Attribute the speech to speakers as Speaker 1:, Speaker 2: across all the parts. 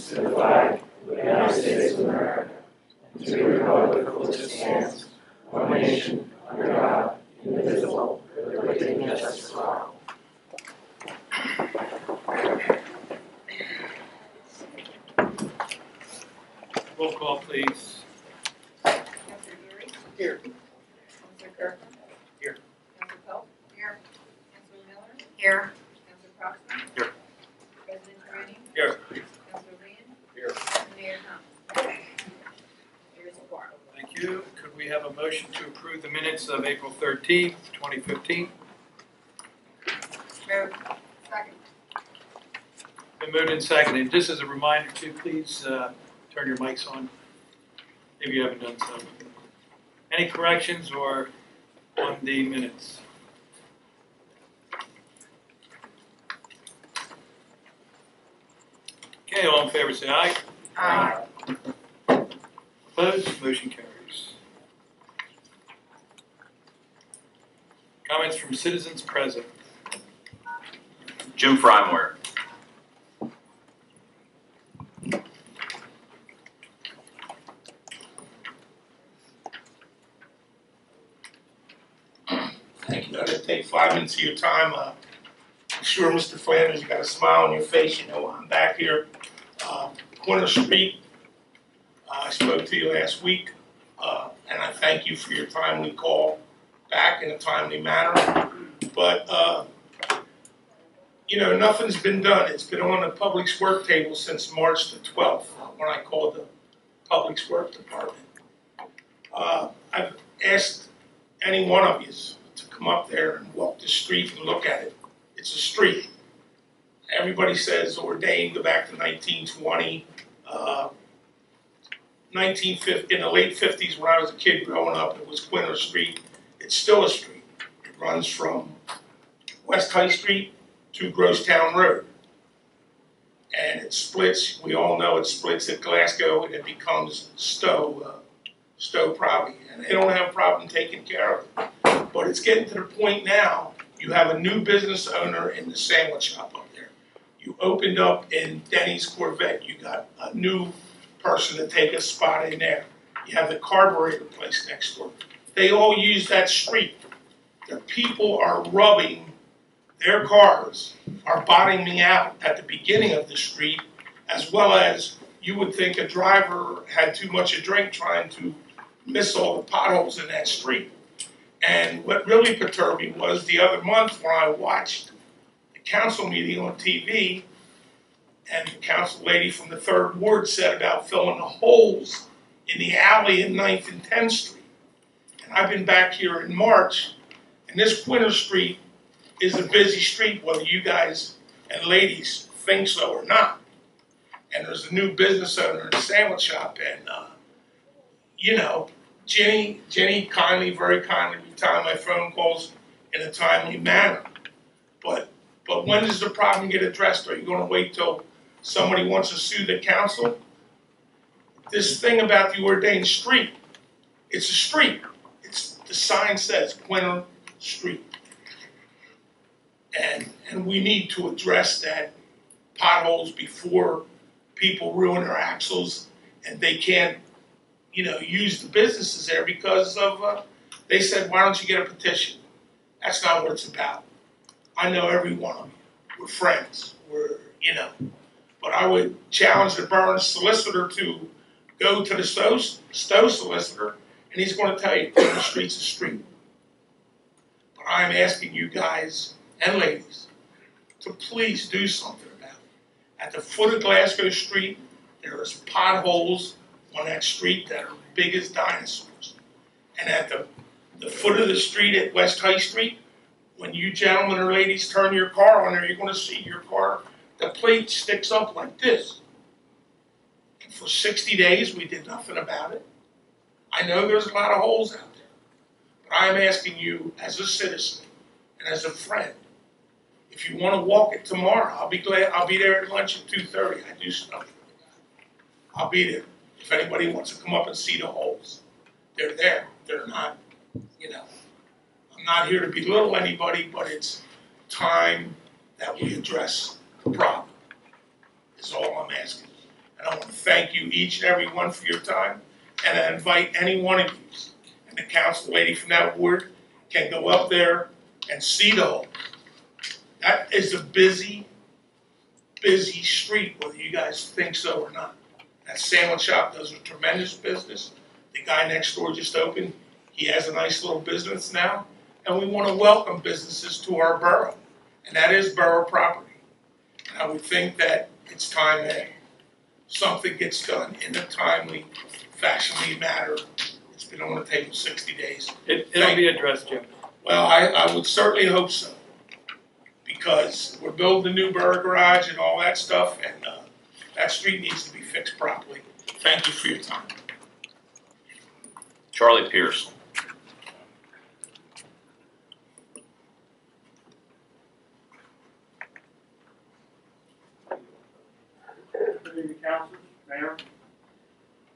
Speaker 1: allegiance to the flag of the United States of America, and to the republic for which it stands, one nation, under God, indivisible, with liberty and justice for all.
Speaker 2: Roll call, please.
Speaker 3: Councilor Geary?
Speaker 2: Here.
Speaker 3: Councilor Kirkham?
Speaker 2: Here.
Speaker 3: Councilor Pope? Here. Councilor Miller?
Speaker 4: Here.
Speaker 3: Councilor Pottstown?
Speaker 2: Here.
Speaker 3: President Redding?
Speaker 2: Here.
Speaker 3: Councilor Rand?
Speaker 2: Here.
Speaker 3: And Mayor Thomas? There is a quorum.
Speaker 2: Thank you. Could we have a motion to approve the minutes of April 13th, 2015?
Speaker 3: Move. Second.
Speaker 2: Been moved and seconded. Just as a reminder too, please turn your mics on if you haven't done so. Any corrections or on the minutes? Okay, all in favor say aye.
Speaker 4: Aye.
Speaker 2: Opposed? Motion carries. Comments from citizens present.
Speaker 5: Jim Frymore.
Speaker 6: Thank you. I didn't take 5 minutes of your time. I'm sure, Mr. Flanders, you got a smile on your face. You know I'm back here. Corner Street. I spoke to you last week, and I thank you for your timely call back in a timely manner. But, you know, nothing's been done. It's been on the Public's work table since March the 12th when I called the Public's work department. I've asked any one of you to come up there and walk the street and look at it. It's a street. Everybody says ordained, go back to 1920, 1950, in the late 50s when I was a kid growing up, it was Quinter Street. It's still a street. It runs from West High Street to Pottstown Road. And it splits, we all know it splits at Glasgow and it becomes Stowe property. And they don't have a problem taking care of it. But it's getting to the point now, you have a new business owner in the sandwich shop up there. You opened up in Denny's Corvette, you got a new person to take a spot in there. You have the carburetor place next door. They all use that street. The people are rubbing their cars, are bottoming out at the beginning of the street, as well as you would think a driver had too much to drink trying to miss all the potholes in that street. And what really perturbed me was the other month when I watched the council meeting on TV, and the council lady from the 3rd Ward said about filling the holes in the alley in 9th and 10th Street. And I've been back here in March, and this Quinter Street is a busy street, whether you guys and ladies think so or not. And there's a new business owner in the sandwich shop, and you know, Jenny kindly, very kindly, returned my phone calls in a timely manner. But when does the problem get addressed? Are you going to wait till somebody wants to sue the council? This thing about the ordained street, it's a street. The sign says Quinter Street. And we need to address that potholes before people ruin their axles and they can't, you know, use the businesses there because of, they said, why don't you get a petition? That's not what it's about. I know every one of you. We're friends. We're, you know. But I would challenge the borough solicitor to go to the Stowe solicitor, and he's going to tell you the street's a street. But I'm asking you guys and ladies to please do something about it. At the foot of Glasgow Street, there is potholes on that street that are big as dinosaurs. And at the foot of the street at West High Street, when you gentlemen or ladies turn your car on there, you're going to see your car, the plate sticks up like this. And for 60 days, we did nothing about it. I know there's a lot of holes out there. But I'm asking you, as a citizen and as a friend, if you want to walk it tomorrow, I'll be glad. I'll be there at lunch at 2:30. I do stuff. I'll be there. If anybody wants to come up and see the holes, they're there. They're not, you know. I'm not here to belittle anybody, but it's time that we address the problem. Is all I'm asking. And I want to thank you each and every one for your time. And I invite any one of you, and the council lady from that ward can go up there and see the hole. That is a busy, busy street, whether you guys think so or not. That sandwich shop does a tremendous business. The guy next door just opened. He has a nice little business now. And we want to welcome businesses to our borough. And that is borough property. And I would think that it's time that something gets done in a timely, fashionably manner. It's been on the table 60 days.
Speaker 2: It'll be addressed, Jim.
Speaker 6: Well, I would certainly hope so. Because we're building a new borough garage and all that stuff, and that street needs to be fixed properly. Thank you for your time.
Speaker 4: Charlie Pierce.
Speaker 5: Good evening, councilors, mayor.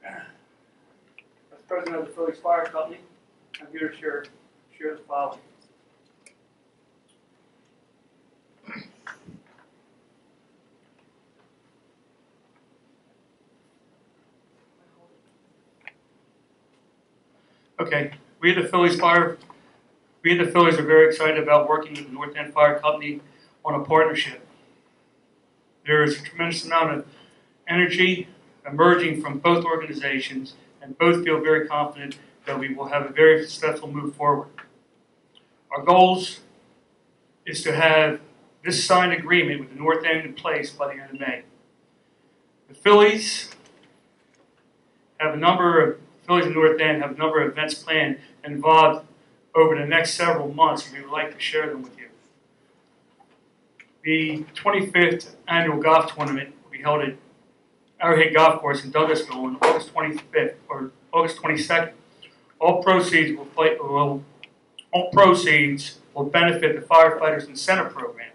Speaker 5: As president of the Felons Fire Company, I'm here to share the following. Okay, we at the Felons are very excited about working with the North End Fire Company on a partnership. There is a tremendous amount of energy emerging from both organizations, and both feel very confident that we will have a very successful move forward. Our goals is to have this signed agreement with the North End in place by the end of May. The Felons in North End have a number of events planned involved over the next several months, and we would like to share them with you. The 25th annual golf tournament will be held at Arrowhead Golf Course in Douglasville on August 25th or August 22nd. All proceeds will benefit the Firefighters Incentive Program.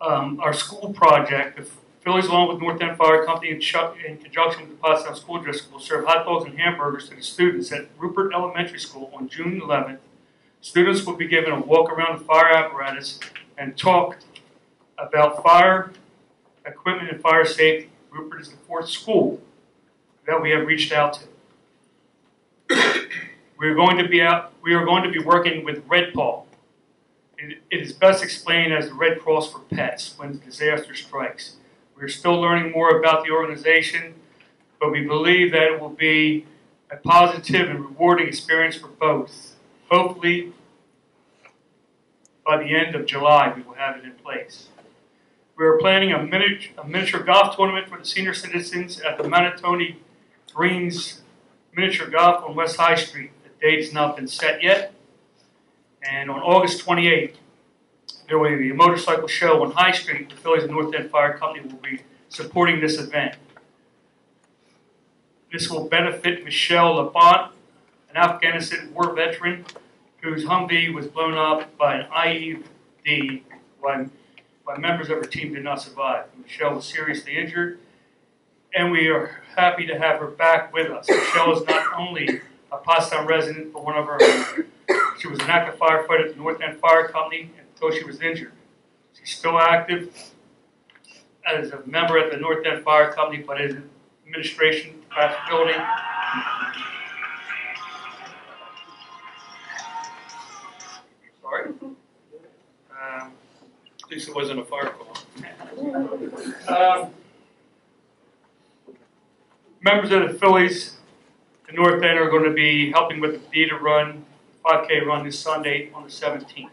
Speaker 5: Our school project, the Felons along with North End Fire Company in conjunction with the Pottstown School District will serve hot dogs and hamburgers to the students at Rupert Elementary School on June 11th. Students will be given a walk around the fire apparatus and talk about fire equipment and fire safety. Rupert is the 4th school that we have reached out to. We are going to be working with Red Paw. It is best explained as the Red Cross for pets when disaster strikes. We're still learning more about the organization, but we believe that it will be a positive and rewarding experience for both. Hopefully, by the end of July, we will have it in place. We are planning a miniature golf tournament for the senior citizens at the Manatoni Greens Miniature Golf on West High Street. The date has not been set yet. And on August 28th, there will be a motorcycle show on High Street. The Felons and North End Fire Company will be supporting this event. This will benefit Michelle Labont, an Afghanistan war veteran whose Humvee was blown up by an IED when members of her team did not survive. Michelle was seriously injured, and we are happy to have her back with us. Michelle is not only a Pottstown resident, but she was an active firefighter at the North End Fire Company until she was injured. She's still active as a member at the North End Fire Company, but is in administration capacity. Sorry.
Speaker 2: At least it wasn't a fire call.
Speaker 5: Members of the Felons in North End are going to be helping with the Beta Run, 5K run this Sunday on the 17th.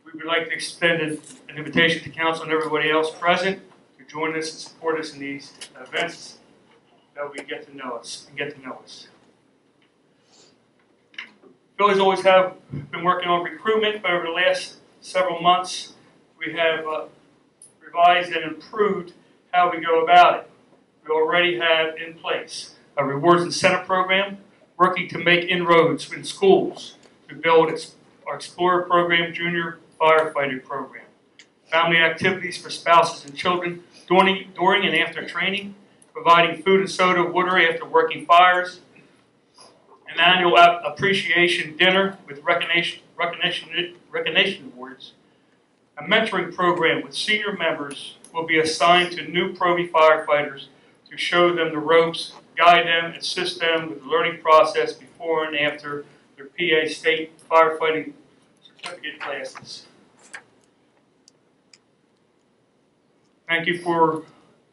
Speaker 5: We would like to extend an invitation to council and everybody else present to join us and support us in these events that we get to know us and get to know us. Felons always have been working on recruitment, but over the last several months, we have revised and improved how we go about it. We already have in place a rewards incentive program, working to make inroads in schools to build our Explorer program, junior firefighter program, family activities for spouses and children during and after training, providing food and soda, water after working fires, an annual appreciation dinner with recognition awards, a mentoring program with senior members will be assigned to new Proby firefighters to show them the ropes, guide them, assist them with the learning process before and after their PA State Firefighting Certificate classes. Thank you for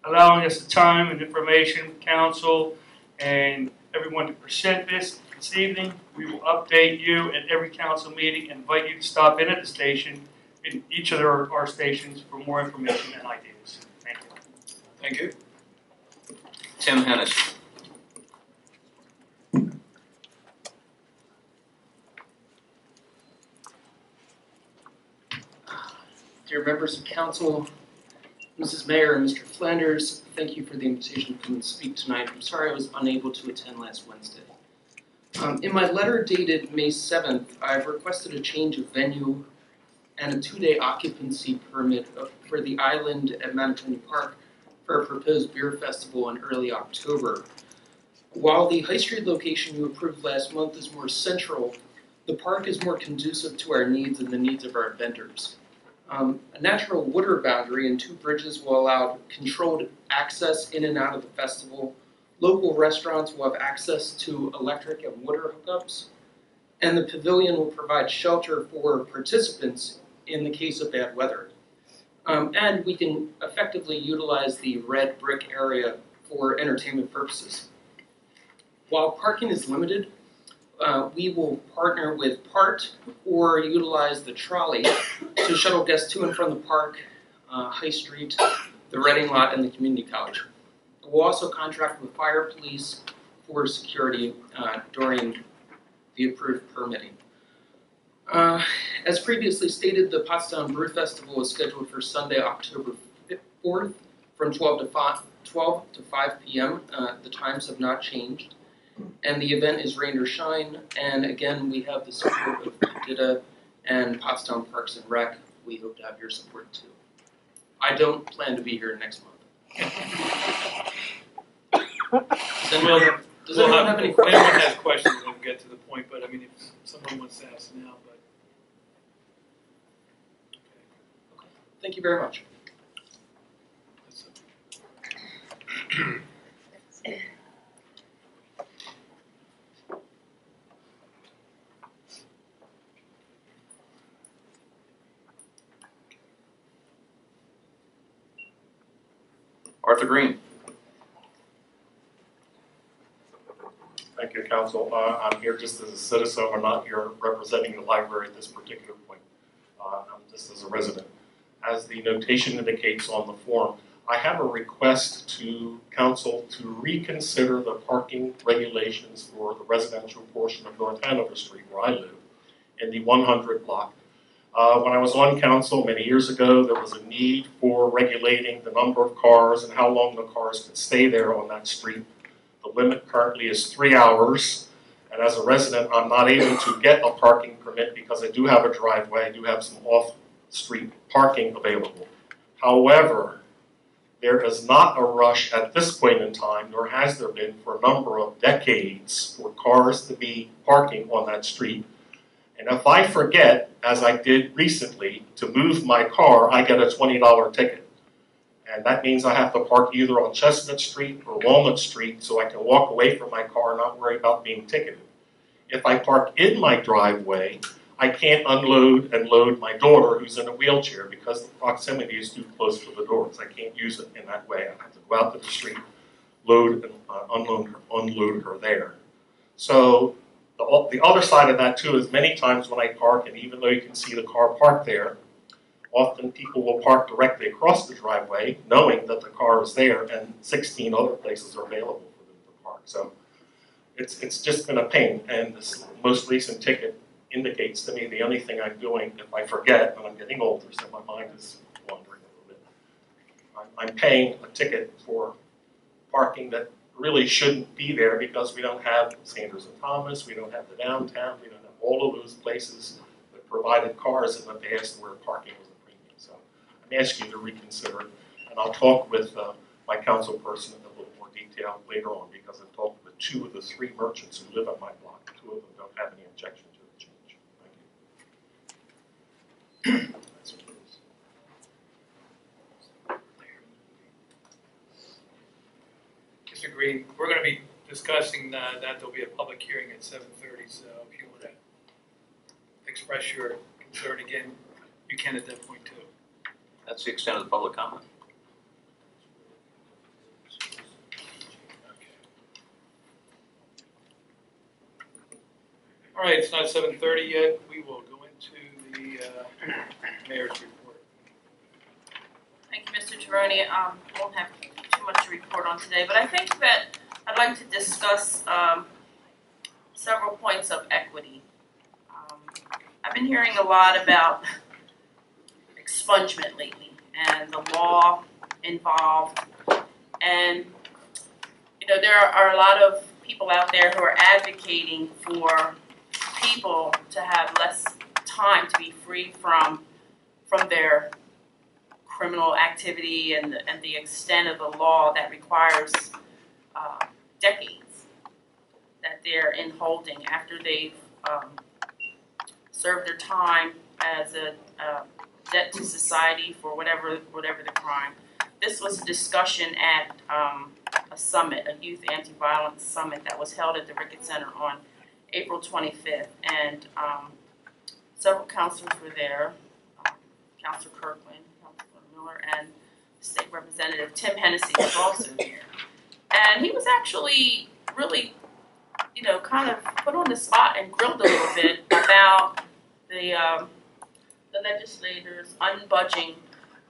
Speaker 5: allowing us the time and information, council, and everyone to present this evening. We will update you at every council meeting and invite you to stop in at the station, in each of our stations, for more information and ideas. Thank you.
Speaker 2: Thank you. Tim Hennis.
Speaker 4: Dear members of council, Mrs. Mayor and Mr. Flanders, thank you for the invitation to come and speak tonight. I'm sorry I was unable to attend last Wednesday. In my letter dated May 7th, I've requested a change of venue and a 2-day occupancy permit for the island at Manatee Park for a proposed beer festival in early October. While the High Street location you approved last month is more central, the park is more conducive to our needs and the needs of our vendors. A natural water boundary and 2 bridges will allow controlled access in and out of the festival. Local restaurants will have access to electric and water hookups, and the pavilion will provide shelter for participants in the case of bad weather. And we can effectively utilize the red brick area for entertainment purposes. While parking is limited, we will partner with PART or utilize the trolley to shuttle guests to and from the park, High Street, the Reading Lot, and the community college. We'll also contract with fire police for security during the approved permitting. As previously stated, the Pottstown Brew Festival is scheduled for Sunday, October 4th from 12 to 5 p.m. The times have not changed. And the event is rain or shine. And again, we have the support of DITA and Pottstown Parks and Rec. We hope to have your support too. I don't plan to be here next month. Does anyone have any
Speaker 2: If
Speaker 4: questions?
Speaker 2: anyone has questions, we'll get to the point, but I mean, if someone wants to ask now, but.
Speaker 4: Thank you very much.
Speaker 7: Arthur Green.
Speaker 8: Thank you, Council. I'm here just as a citizen. I'm not here representing the library at this particular point. I'm just as a resident. As the notation indicates on the form, I have a request to Council to reconsider the parking regulations for the residential portion of North Hanover Street, where I live, in the 100 block. When I was on council many years ago, there was a need for regulating the number of cars and how long the cars could stay there on that street. The limit currently is 3 hours, and as a resident, I'm not able to get a parking permit because I do have a driveway, I do have some off-street parking available. However, there is not a rush at this point in time, nor has there been for a number of decades, for cars to be parking on that street. And if I forget, as I did recently, to move my car, I get a $20 ticket. And that means I have to park either on Chestnut Street or Walnut Street so I can walk away from my car and not worry about being ticketed. If I park in my driveway, I can't unload and load my daughter who's in a wheelchair because the proximity is too close to the doors. I can't use it in that way. I have to go out to the street, load and unload her there. So the other side of that too is many times when I park, and even though you can see the car parked there, often people will park directly across the driveway knowing that the car is there and 16 other places are available for them to park. So it's just been a pain, and this most recent ticket indicates to me the only thing I'm doing if I forget, and I'm getting older so my mind is wandering a little bit. I'm paying a ticket for parking that really shouldn't be there because we don't have Sanders and Thomas, we don't have the downtown, we don't have all of those places that provided cars in the past where parking was a premium. So I'm asking you to reconsider it, and I'll talk with my council person in a little more detail later on because I've talked with 2 of the 3 merchants who live on my block. 2 of them don't have any objection to the change. Thank you.
Speaker 2: Green. We're going to be discussing that. There'll be a public hearing at 7:30. So if you want to express your concern again, you can at that point too.
Speaker 7: That's the extent of the public comment.
Speaker 2: All right, it's not 7:30 yet. We will go into the mayor's report.
Speaker 3: Thank you, Mr. Tironi. I won't have too much to report on today, but I think that I'd like to discuss several points of equity. I've been hearing a lot about expungement lately and the law involved. And, you know, there are a lot of people out there who are advocating for people to have less time to be free from their criminal activity and the extent of the law that requires decades that they're in holding after they've served their time as a debt to society for whatever the crime. This was a discussion at a summit, a youth anti-violence summit that was held at the Ricketts Center on April 25th, and several counselors were there. Counselor Kirkland, Counselor Miller, and State Representative Tim Hennessy was also there. And he was actually really, you know, kind of put on the spot and grilled a little bit about the legislators' unbudging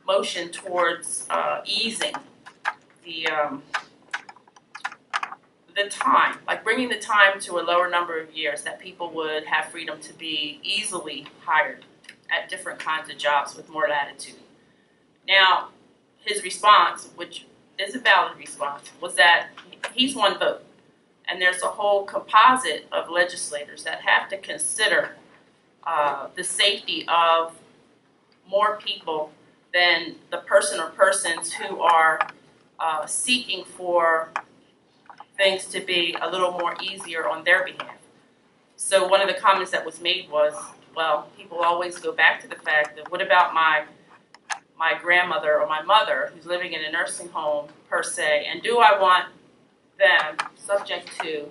Speaker 3: motion towards easing the time, like bringing the time to a lower number of years that people would have freedom to be easily hired at different kinds of jobs with more latitude. Now, his response, which is a valid response, was that he's one vote. And there's a whole composite of legislators that have to consider the safety of more people than the person or persons who are seeking for things to be a little more easier on their behalf. So one of the comments that was made was, well, people always go back to the fact that what about my grandmother or my mother who's living in a nursing home per se, and do I want them subject to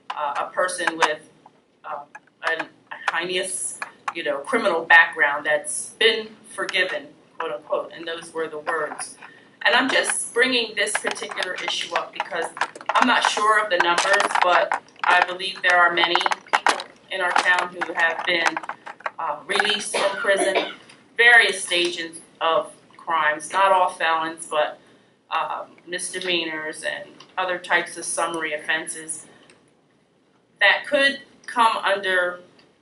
Speaker 3: a person with a heinous, you know, criminal background that's been forgiven, quote unquote, and those were the words. And I'm just bringing this particular issue up because I'm not sure of the numbers, but I believe there are many people in our town who have been released from prison, various stages of crimes, not all felons, but misdemeanors and other types of summary offenses that could come under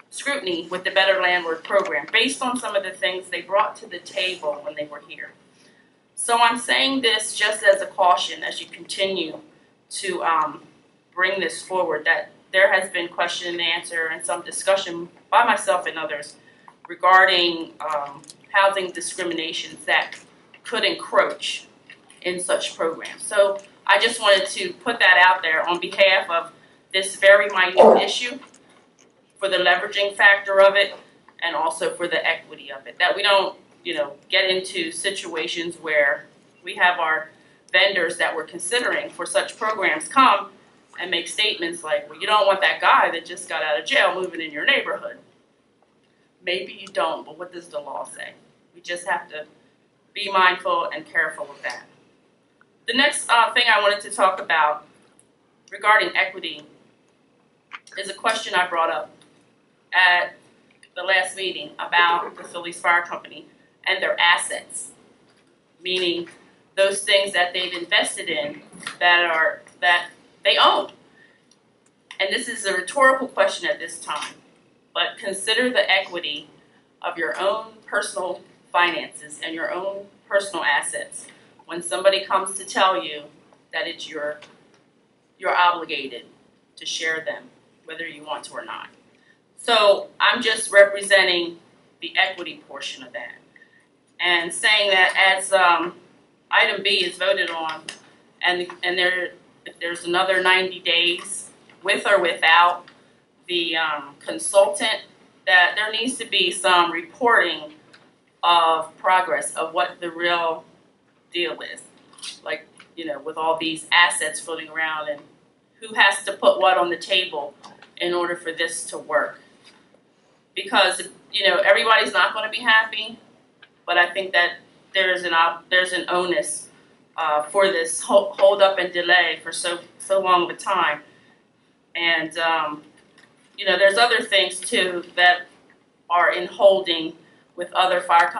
Speaker 3: scrutiny with the Better Landlord Program based on some of the things they brought to the table when they were here. So I'm saying this just as a caution as you continue to bring this forward, that there has been question and answer and some discussion by myself and others regarding housing discriminations that could encroach in such programs. So I just wanted to put that out there on behalf of this very minute issue, for the leveraging factor of it, and also for the equity of it, that we don't, you know, get into situations where we have our vendors that we're considering for such programs come and make statements like, well, you don't want that guy that just got out of jail moving in your neighborhood. Maybe you don't, but what does the law say? We just have to be mindful and careful of that. The next thing I wanted to talk about regarding equity is a question I brought up at the last meeting about the Phillies Fire Company and their assets, meaning those things that they've invested in that they own. And this is a rhetorical question at this time, but consider the equity of your own personal finances and your own personal assets when somebody comes to tell you that it's you're obligated to share them, whether you want to or not. So I'm just representing the equity portion of that and saying that as item B is voted on, and if there's another 90 days with or without the consultant, that there needs to be some reporting of progress of what the real deal is. Like, with all these assets floating around, and who has to put what on the table in order for this to work. Because, everybody's not going to be happy, but I think that there's an onus for this hold up and delay for so long of a time. And, there's other things too that are in holding with other fire